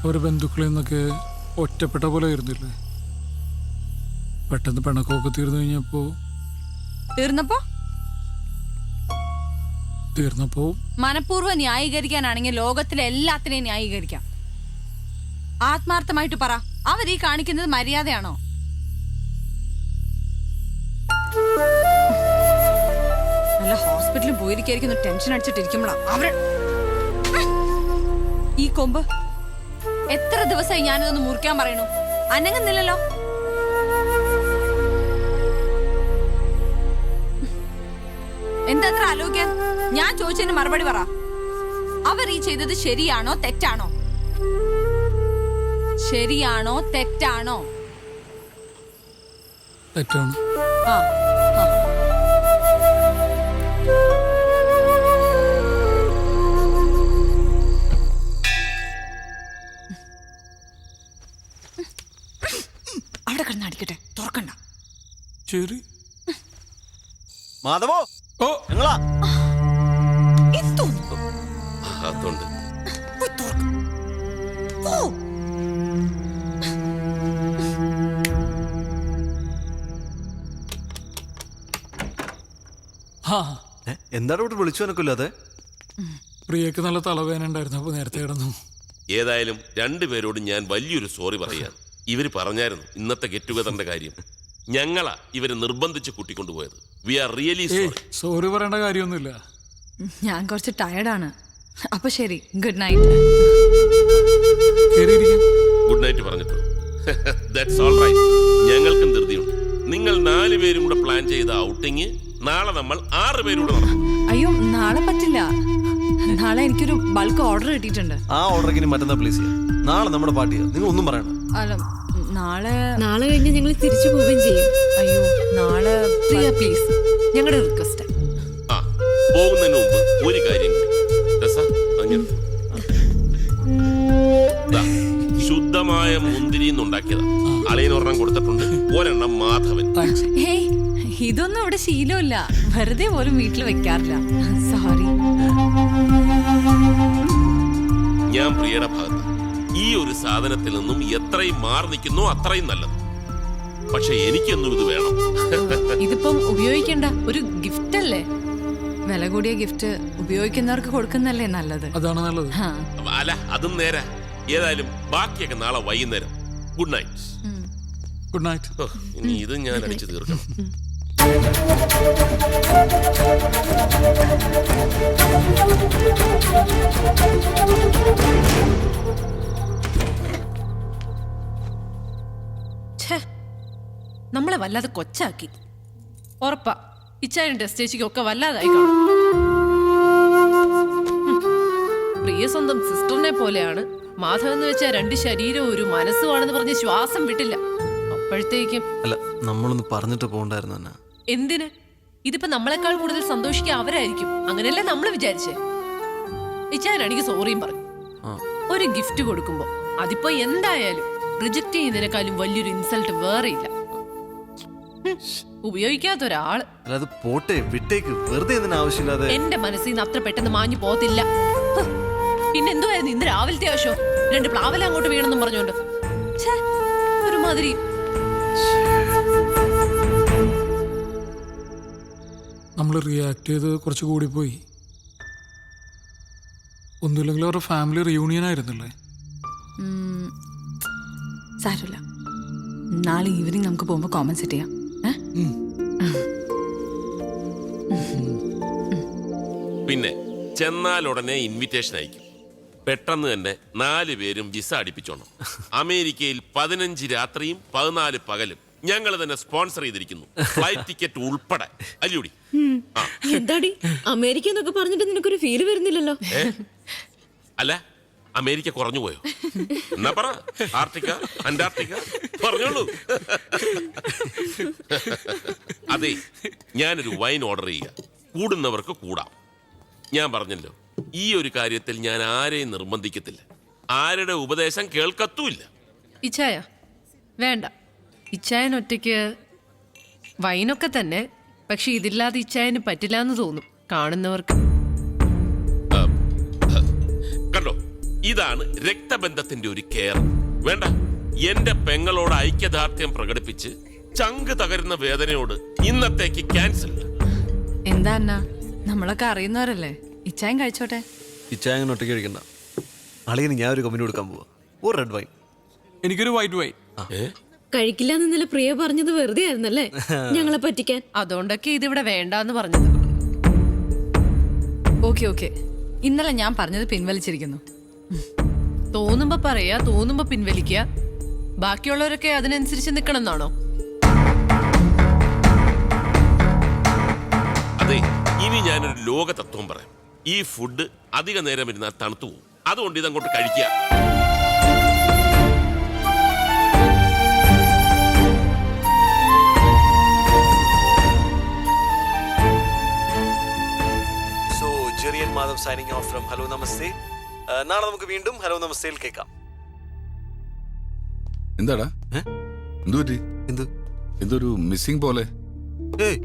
ഒരു ബന്ധുക്കളിൽ നിന്നൊക്കെ ഒറ്റപ്പെട്ട പോലെ ആയിരുന്നില്ലേ? പെട്ടെന്ന് പിണക്കമൊക്കെ തീർന്നപ്പോ മനഃപൂർവ്വം ന്യായീകരിക്കാനാണെങ്കിൽ ലോകത്തിലെ എല്ലാത്തിനെയും ന്യായീകരിക്കാം. ആത്മാർത്ഥമായിട്ട് പറ, അവരീ കാണിക്കുന്നത് മര്യാദയാണോ? നല്ല ഹോസ്പിറ്റലിൽ പോയിരിക്കുന്ന ടെൻഷൻ അടിച്ചിട്ടിരിക്കുമ്പോഴാ അവര് ഈ കൊമ്പ്. എത്ര ദിവസമായി ഞാനിതൊന്ന് മുറിക്കാൻ പറയണു, അനങ്ങുന്നില്ലല്ലോ. എന്താ അത്ര ആലോചിക്കാൻ? ഞാൻ ചോദിച്ചതിന് മറുപടി പറ. അവർ ഈ ചെയ്തത് ശരിയാണോ തെറ്റാണോ? ശരിയാണോ തെറ്റാണോ? തെറ്റാണ്. ആ അവിടെ കിടന്ന് അടിക്കട്ടെ, തുറക്കണ്ട. ശരി മാധവോ, ഓ ഞങ്ങളാ എന്തോന്നു? അതുണ്ട്. എന്താണ് ഇവിടെ വിളിച്ചു എനക്കില്ലാതെ? പ്രിയക്ക് നല്ല തലവേദന ഉണ്ടായിരുന്നു, അപ്പൊ നേരത്തെ കിടന്നു. ഏതായാലും രണ്ടുപേരോടും ഞാൻ വലിയൊരു സോറി പറയാം. ഇവര് പറഞ്ഞായിരുന്നു ഇന്നത്തെ ഗെറ്റ് ടുഗദറിന്റെ കാര്യം. ഞങ്ങളാ ഇവര് നിർബന്ധിച്ച് കൂട്ടിക്കൊണ്ടുപോയത്. We are really sorry. Sorry പറയേണ്ട കാര്യമൊന്നുമില്ല. ഞാൻ കുറച്ച് ടയർഡാണ്. അപ്പൊ ശരി, ഗുഡ് നൈറ്റ്. ഗുഡ് നൈറ്റ് പറഞ്ഞിട്ടു. That's all right. ഞങ്ങൾക്കും ധൃതിയുണ്ട്. നിങ്ങൾ 4 പേരും കൂടെ പ്ലാൻ ചെയ്ത ഔട്ടിങ് നാളെ നമ്മൾ 6 പേരൂടെ നടക്കും. അയ്യോ, നാളെ പറ്റില്ല. നാളെ എനിക്കൊരു ബൾക്ക് ഓർഡർ കിട്ടിയിട്ടുണ്ട്. ആ ഓർഡർ മറ്റന്നാ പ്ലീസ് ചെയ്യാം. നാളെ നമ്മുടെ പാർട്ടിയാ, നിങ്ങൾ ഒന്നും പറയണം. അല്ല, നാളെ കഴിഞ്ഞ് ഞങ്ങൾ തിരിച്ചു പോവുകയും ചെയ്യും. അയ്യോ, നാളെ പ്രിയ പ്ലീസ്, ഞങ്ങളുടെ റിക്വസ്റ്റ്. ആ, പോകുന്നതിന് മുമ്പ് ഒരു കാര്യം കൂടി. ശുദ്ധമായ മുന്തിരി ഉണ്ടാക്കിയതാ. അളിയനൊരെണ്ണം കൊടുത്തിട്ടുണ്ട്, ഒരെണ്ണം മാധവൻ. ഹേയ്, ഇതൊന്നും ഇവിടെ ശീലമില്ല. വെറുതെ പോലും വീട്ടിൽ വെക്കാറില്ല. സോറി. ഞാൻ പ്രിയയുടെ ഭാഗത്ത് ഈ ഒരു സാധനത്തിൽ നിന്നും എത്രയും മാറി നിൽക്കുന്നോ അത്രയും നല്ലത്. പക്ഷെ എനിക്കൊന്നും ഇത് വേണം. ഇതിപ്പം ഉപയോഗിക്കണ്ട, ഒരു ഗിഫ്റ്റ് അല്ലേ? വില കൂടിയ ഗിഫ്റ്റ് ഉപയോഗിക്കുന്നവർക്ക് കൊടുക്കുന്നല്ലേ നല്ലത്. അതാണ് നല്ലത്. അല്ല, അതും നേരെ. ഏതായാലും ബാക്കിയൊക്കെ നാളെ വൈകുന്നേരം. Good night. Good night. ഇനി ഇത് ഞാൻ അടിച്ചു തീർക്കണം. നമ്മളെ വല്ലാതെ കൊച്ചാക്കി. ഉറപ്പാ ഇച്ചാനും ടെസ്റ്റേച്ചിക്കും ഒക്കെ വല്ലാതായി കാണും. പ്രിയ സ്വന്തം സിസ്റ്ററിനെ പോലെയാണ്. മാധവൻ എന്ന് വെച്ചാൽ 2 ശരീരവും ഒരു മനസ്സുമാണെന്ന് പറഞ്ഞ് ശ്വാസം വിട്ടില്ല. അപ്പോഴത്തേക്കും അല്ല, നമ്മളൊന്ന് പറഞ്ഞിട്ട് പോകണ്ടായിരുന്നു തന്നെ. എന്തിന്? ഇതിപ്പോ നമ്മളെക്കാൾ കൂടുതൽ സന്തോഷിക്കുക അവരായിരിക്കും. അങ്ങനെയല്ലേ നമ്മൾ വിചാരിച്ചേ. ഇച്ചാനാണെങ്കിൽ സോറിയും പറഞ്ഞു. ഒരു ഗിഫ്റ്റ് കൊടുക്കുമ്പോ അതിപ്പോ എന്തായാലും റിജക്ട് ചെയ്യുന്നതിനേക്കാളും വലിയൊരു ഇൻസൾട്ട് വേറെ ഇല്ല. ഉപയോഗിക്കാത്ത ഒരാള്. അത് പോട്ടെ, വിട്ടേക്ക്. വെറുതെ എന്തിനാ ആവശ്യമില്ലാതെ. എന്റെ മനസ്സിൽ നിന്ന് അത്ര പെട്ടെന്ന് മാഞ്ഞു പോകത്തില്ല. പിന്നെ എന്തുവായിരുന്നു ഇന്ന് രാവിലത്തെ ആവശ്യം? 2 പ്ലാവല അങ്ങോട്ട് വീണെന്നും പറഞ്ഞോണ്ട് ഒരുമാതിരി. നമ്മൾ റിയാക്ട് ചെയ്ത് കുറച്ച് കൂടിപ്പോയി. ഒന്നുമില്ലെങ്കിൽ അവരുടെ ഫാമിലി റിയൂണിയൻ ആയിരുന്നല്ലേ? സാരമില്ല, നാളെ ഈവനിങ് നമുക്ക് പോകുമ്പോ കോമൻസെറ്റ് ചെയ്യാം. പിന്നെ ചെന്നാൽ ഉടനെ ഇൻവിറ്റേഷൻ അയക്കും. പെട്ടെന്ന് തന്നെ 4 പേരും വിസ അടിപ്പിച്ചോണം. അമേരിക്കയിൽ 15 രാത്രിയും 14 പകലും ഞങ്ങൾ തന്നെ സ്പോൺസർ ചെയ്തിരിക്കുന്നു, ഫ്ലൈറ്റ് ടിക്കറ്റ് ഉൾപ്പെടെ. അല്ലൂടി എന്താടി അമേരിക്ക എന്നൊക്കെ പറഞ്ഞിട്ട് നിനക്കൊരു ഫീല് വരുന്നില്ലല്ലോ? അല്ല, അമേരിക്ക കുറഞ്ഞു പോയോ? എന്നാ പറ, ആർട്ടിക്ക, അന്റാർട്ടിക്ക പറഞ്ഞോളൂ. അതെ, ഞാനൊരു വൈൻ ഓർഡർ ചെയ്യുക. കൂടുന്നവർക്ക് കൂടാം. ഞാൻ പറഞ്ഞല്ലോ, ഈ ഒരു കാര്യത്തിൽ ഞാൻ ആരെയും നിർബന്ധിക്കത്തില്ല. ആരുടെ ഉപദേശം കേൾക്കത്തുമില്ല. ഇച്ചായ വേണ്ട. ഇച്ചായൻ ഒറ്റയ്ക്ക് വൈനൊക്കെ തന്നെ. പക്ഷെ ഇതില്ലാതെ ഇച്ചായന് പറ്റില്ല എന്ന് തോന്നും കാണുന്നവർക്ക്. കണ്ടോ, ഇതാണ് രക്തബന്ധത്തിന്റെ ഒരു കെയർ. വേണ്ട, എന്റെ പെങ്ങളോട് ഐക്യദാർഢ്യം പ്രകടിപ്പിച്ച് ചങ്ക് തകരുന്ന വേദനയോട് ഇന്നത്തേക്ക് ക്യാൻസൽ. എന്താ അന്ന, നമ്മളൊക്കെ അറിയുന്നവരല്ലേ, ഇച്ചായം കഴിച്ചോട്ടെ. ഇച്ചായ അങ്ങനെ ഒറ്റയ്ക്ക് കഴിക്കണ്ട. അളിയന് ഞാൻ ഒരു കമ്പനി കൊടുക്കാൻ പോവാ. ഒരു റെഡ് വൈൻ. എനിക്കൊരു വൈറ്റ് വൈൻ. കഴിക്കില്ല എന്നല്ല പ്രിയ പറഞ്ഞത് വെറുതെ ആയിരുന്നല്ലേ ഞങ്ങളെ പറ്റിക്കാൻ. അതുകൊണ്ടൊക്കെ ഇതിവിടെ വേണ്ടാന്ന് പറഞ്ഞത്. ഓക്കെ ഓക്കെ, ഇന്നലെ ഞാൻ പറഞ്ഞത് പിൻവലിച്ചിരിക്കുന്നു. തോന്നുമ്പോ പറയാ, തോന്നുമ്പോ പിൻവലിക്കുക. ബാക്കിയുള്ളവരൊക്കെ അതിനനുസരിച്ച് നിക്കണം എന്നാണോ? അതെ, ഇനി ഞാനൊരു ലോക തത്വം പറയാം. ഈ ഫുഡ് അധിക നേരം ഇരുന്നാൽ തണുത്തു പോകും. അതുകൊണ്ട് ഇതങ്ങോട്ട് കഴിക്കുക. So Jerian Madhav signing off from hello നമസ്തേ. നാളെ നമുക്ക് വീണ്ടും ഹലോ നമസ്തേയിൽ കേൾക്കാം. എന്താടാ എന്തു പറ്റി? എന്ത്? എന്തൊരു മിസ്സിംഗ് പോലെ? ഏയ്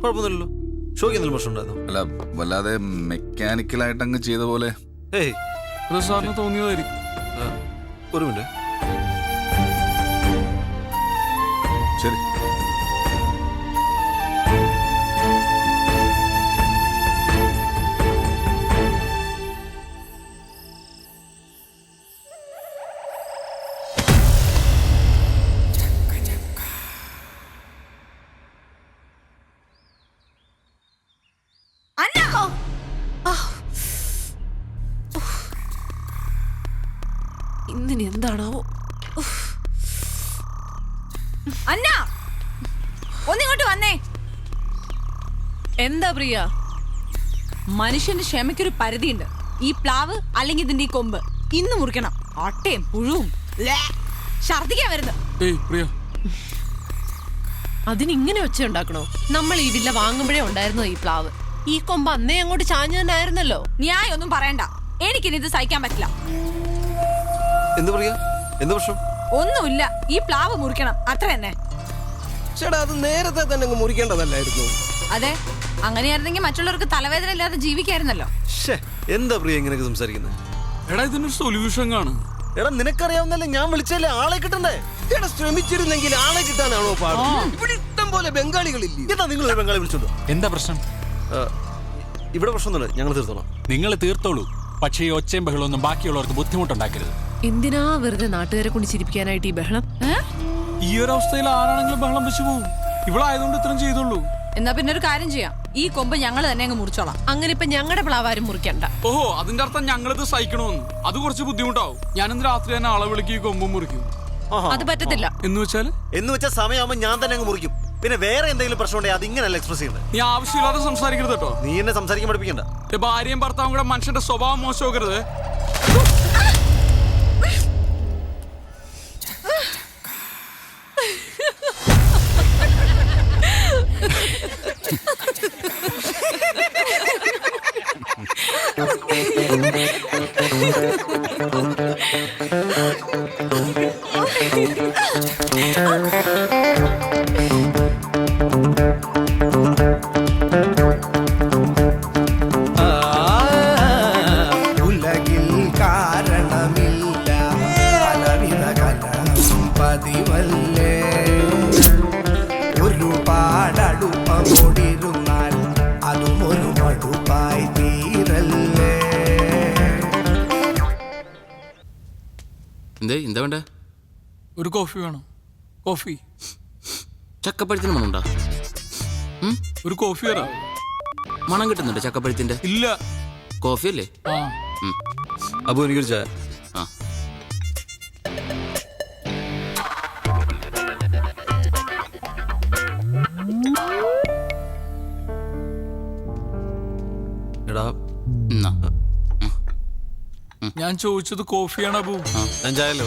കുഴപ്പമൊന്നുമില്ലല്ലോ. ഷോയ്ക്ക് എന്തെങ്കിലും പ്രശ്നം ഉണ്ടായിരുന്നോ? അല്ല, വല്ലാതെ മെക്കാനിക്കലായിട്ട് അങ്ങ് ചെയ്ത പോലെ. ഏയ് അത് സാറിന് തോന്നിയതായിരിക്കും. ഒരു മിനിറ്റ്. ശരി. ഇന്നിനി എന്താണാവോ? അന്ന, ഒന്നിങ്ങോട്ട് വന്നേ. എന്താ പ്രിയ? മനുഷ്യന്റെ ക്ഷമയ്ക്കൊരു പരിധിയുണ്ട്. ഈ പ്ലാവ് അല്ലെങ്കിൽ ഇതിന്റെ ഈ കൊമ്പ് ഇന്ന് മുറിക്കണം. അട്ടയും പുഴുവും ഛർദിക്കാൻ വരുന്നു. ഏയ് പ്രിയ, അതിനിങ്ങനെ ഒച്ച ഉണ്ടാക്കണോ? നമ്മൾ ഈ വില്ല വാങ്ങുമ്പോഴേ ഉണ്ടായിരുന്നോ ഈ പ്ലാവ്? ഈ കൊമ്പ് അന്നേ അങ്ങോട്ട് ചാഞ്ഞു തന്നെ ആയിരുന്നല്ലോ. ന്യായം ഒന്നും പറയണ്ട, എനിക്കിനി ഇത് സഹിക്കാൻ പറ്റില്ല. എന്ത് പറയാ? എന്ത് പ്രശ്നം? ഒന്നുമില്ല, ഈ പ്ലാവ് മുറിക്കണം, അത്ര തന്നെ. ചേട്ടാ, അത് നേരത്തെ തന്നെ അങ്ങ് മുറിക്കേണ്ടതല്ലായിരുന്നു? അതെ, അങ്ങനെയായിരുന്നെങ്കിൽ മറ്റുള്ളവർക്ക് തലവേദന ഇല്ലാതെ ജീവിക്കായിരുന്നല്ലോ. എന്താ പ്രിയ ഇങ്ങനെയൊക്കെ സംസാരിക്കുന്നത്? എടാ ഇതിനൊരു സൊല്യൂഷൻ കാണും. എടാ നിനക്കറിയാവുന്നല്ലേ, ഞാൻ വിളിച്ചല്ലേ, ആളെ കിട്ടണ്ടേ? ചേട്ടാ, ശ്രമിച്ചിരുന്നെങ്കിൽ ആളെ കിട്ടാനാണോ പാട്? ഇവിടെ ഇഷ്ടം പോലെ ബംഗാളികളില്ലേ? എന്താ നിങ്ങൾ ഒരു ബംഗാളി വിളിച്ചോണ്ടോ? എന്താ പ്രശ്നം? ഇവിടെ പ്രശ്നമൊന്നുമില്ല, ഞങ്ങൾ തീർത്തോളാം. നിങ്ങൾ തീർത്തോളൂ, പക്ഷേ ഈ ഒച്ചയും ബഹളമൊന്നും ബാക്കിയുള്ളവർക്ക് ബുദ്ധിമുട്ടുണ്ടാക്കരുത്. എന്തിനാ വെറുതെ നാട്ടുകാരെ കൊണ്ട് ചിരിപ്പിക്കാനായിട്ട് ഈ ബഹളം? ഈ ഒരു അവസ്ഥയിൽ ആരാണെങ്കിലും ബഹളം വെച്ച് പോകും. ഇവളായതുകൊണ്ട് ഇത്രയും ചെയ്തുള്ളൂ. എന്നാ പിന്നെ ഒരു കാര്യം ചെയ്യാം, ഈ കൊമ്പ് ഞങ്ങൾ തന്നെ അങ്ങ് മുറിച്ചോളാം. അങ്ങനെ ഇപ്പൊ ഞങ്ങളുടെ പ്ലാവാരും മുറിക്കണ്ട. ഓഹോ, അതിന്റെ അർത്ഥം ഞങ്ങളിത് സഹിക്കണമെന്ന്. അത് കുറച്ച് ബുദ്ധിമുട്ടാവും. ഞാനിന്ന് രാത്രി തന്നെ ആളെ വിളിക്കും, ഈ കൊമ്പും മുറിക്കും. അത് പറ്റത്തില്ല. എന്ന് വെച്ചാൽ സമയമാകുമ്പോൾ ഞാൻ തന്നെ അങ്ങ് മുറിക്കും. പിന്നെ വേറെ എന്തെങ്കിലും പ്രശ്നം ഉണ്ടെങ്കിൽ അത് ഇങ്ങനെയല്ല എക്സ്പ്രസ് ചെയ്യുന്നത്. നീ ആവശ്യമില്ലാതെ സംസാരിക്കരുത് കേട്ടോ. നീ എന്നെ സംസാരിക്കാൻ പഠിപ്പിക്കണ്ട. ഭാര്യയും ഭർത്താവും കൂടെ മനുഷ്യന്റെ സ്വഭാവം മോശമാക്കരുത്. ഉലകിൽ കാരണമില്ല പലവിധ കലഹം പതിവല്ലേ. ഒരുപാടടുപ്പമോടിരുന്നാൽ അതും ഒരു മടുപ്പായി തീരല്ലേ. എന്താ വേണ്ട? ഒരു കോഫി വേണം. കോഫി. ചക്കപ്പഴത്തിന് മണമുണ്ടോ? ഒരു കോഫി തരാം. മണം കിട്ടുന്നുണ്ട് ചക്കപ്പഴത്തിന്റെ? ഇല്ല. കോഫി അല്ലേ? ആ, അപ്പൊ എനിക്കൊരു ചായ. ആ, എടാ എന്നാ. ഞാൻ ചോദിച്ചത് കോഫിയാണ് അബു. ഞാൻ ചായല്ലോ.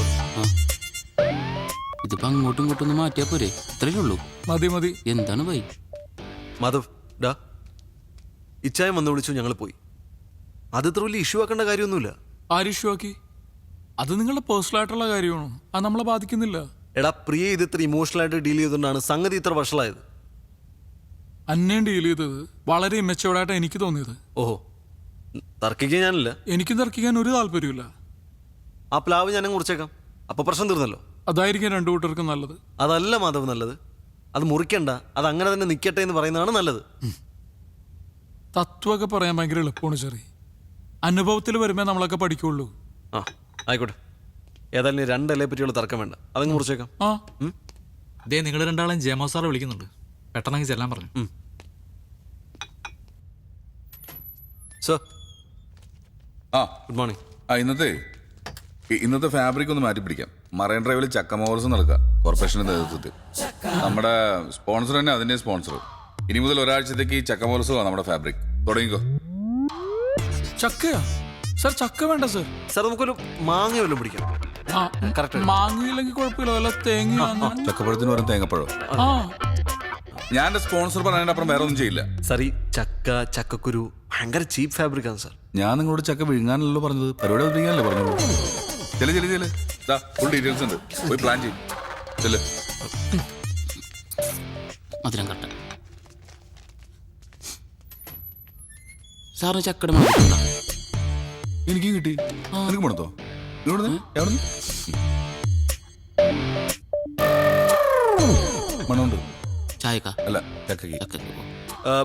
ഇതിപ്പോ അങ്ങോട്ടും ഇങ്ങോട്ടും ഒന്ന് മാറ്റിയാ പോരെ? ഇത്രയേ ഉള്ളൂ. മതി മതി. എന്താണ് വൈ? മാധവ് ഡാ, ഇച്ചായം വന്ന് വിളിച്ചു, ഞങ്ങൾ പോയി. അത് ഇത്ര വലിയ ഇഷ്യൂ ആക്കേണ്ട കാര്യമൊന്നുമില്ല. ആര് ഇഷ്യൂ ആക്കി? അത് നിങ്ങളുടെ പേഴ്സണൽ ആയിട്ടുള്ള കാര്യമാണ്. അത് നമ്മളെ ബാധിക്കുന്നില്ല. എടാ പ്രിയ ഇത് ഇത്ര ഇമോഷണൽ ആയിട്ട് ഡീൽ ചെയ്തുകൊണ്ടാണ് സംഗതി ഇത്ര വഷളായത്. അന്നേം ഡീൽ ചെയ്തത് വളരെ ഇമ്മച്ചോർഡായിട്ടാണ് എനിക്ക് തോന്നിയത്. ഓഹോ, തർക്കിക്കാൻ ഞാനില്ല. എനിക്കും തർക്കിക്കാൻ ഒരു താല്പര്യമില്ല. ആ പ്ലാവ് ഞാനും മുറിച്ചേക്കാം. അപ്പൊ പ്രശ്നം തീർന്നല്ലോ. അതായിരിക്കും രണ്ടു കൂട്ടർക്കും നല്ലത്. അതല്ല മാധവ് നല്ലത്. അത് മുറിക്കണ്ട, അത് അങ്ങനെ തന്നെ നിൽക്കട്ടെ എന്ന് പറയുന്നതാണ് നല്ലത്. തത്വമൊക്കെ പറയാൻ ഭയങ്കര എളുപ്പമാണ് ചെറിയ. അനുഭവത്തിൽ വരുമ്പോ നമ്മളൊക്കെ പഠിക്കുള്ളൂ. ആ ആയിക്കോട്ടെ. ഏതായാലും 2 ഇലയെ പറ്റിയുള്ള തർക്കം വേണ്ട, അതങ്ങ് മുറിച്ചേക്കാം. ആ ദേ നിങ്ങൾ രണ്ടാളും ജയമോ സാറെ വിളിക്കുന്നുണ്ട്, പെട്ടെന്ന് ചെല്ലാൻ പറഞ്ഞു. സർ ആ ഗുഡ് മോർണിംഗ്. ഇന്നത്തെ ഫാബ്രിക് ഒന്ന് മാറ്റി പിടിക്കാം. മറൈൻ ഡ്രൈവിൽ ചക്ക മഹോത്സവം നടക്കുക കോർപ്പറേഷന്റെ നേതൃത്വത്തിൽ. നമ്മുടെ സ്പോൺസർ തന്നെ അതിന്റെ സ്പോൺസർ. ഇനി മുതൽ ഒരാഴ്ചത്തേക്ക് ഈ ചക്ക മഹോത്സവമാണ് നമ്മുടെ ഫാബ്രിക്. തുടങ്ങിക്കോ. ചക്കയാ സർ? ചക്ക വേണ്ട സർ. സർ നമുക്കൊരു മാങ്ങ വല്ലതും പിടിക്കാം. കറക്റ്റ്. മാങ്ങയില്ലെങ്കിൽ കുഴപ്പമില്ല, വല്ല തേങ്ങ. ചക്കപ്പഴത്തിന് പകരം തേങ്ങപ്പഴം. ആ ഞാൻ എന്റെ സ്പോൺസർ പറഞ്ഞതിന്റെ അപ്പുറം വേറെ ഒന്നും ചെയ്യില്ല. സർ ഈ ചക്ക ചക്കക്കുരു ഭയങ്കര ചീപ്പ് ഫാബ്രിക് ആണ് സർ. ഞാൻ നിങ്ങളോട് ചക്ക വിഴുങ്ങാനല്ലോ പറഞ്ഞത്, പരിപാടി അവതരിക്കാനല്ലേ പറഞ്ഞത്. ചെല് ഫുൾ ഡീറ്റെയിൽസ് ഉണ്ട്, പോയി പ്ലാൻ ചെയ്യും. ചെല്. മധുരം കട്ട. സാറിന് ചക്കയുടെ മണം കിട്ടുന്നുണ്ടോ? എനിക്കും കിട്ടി. നിനക്ക് മണത്തോ? മണമുണ്ട്. ചായക്ക അല്ല ചക്കയ്ക്ക്. ചക്ക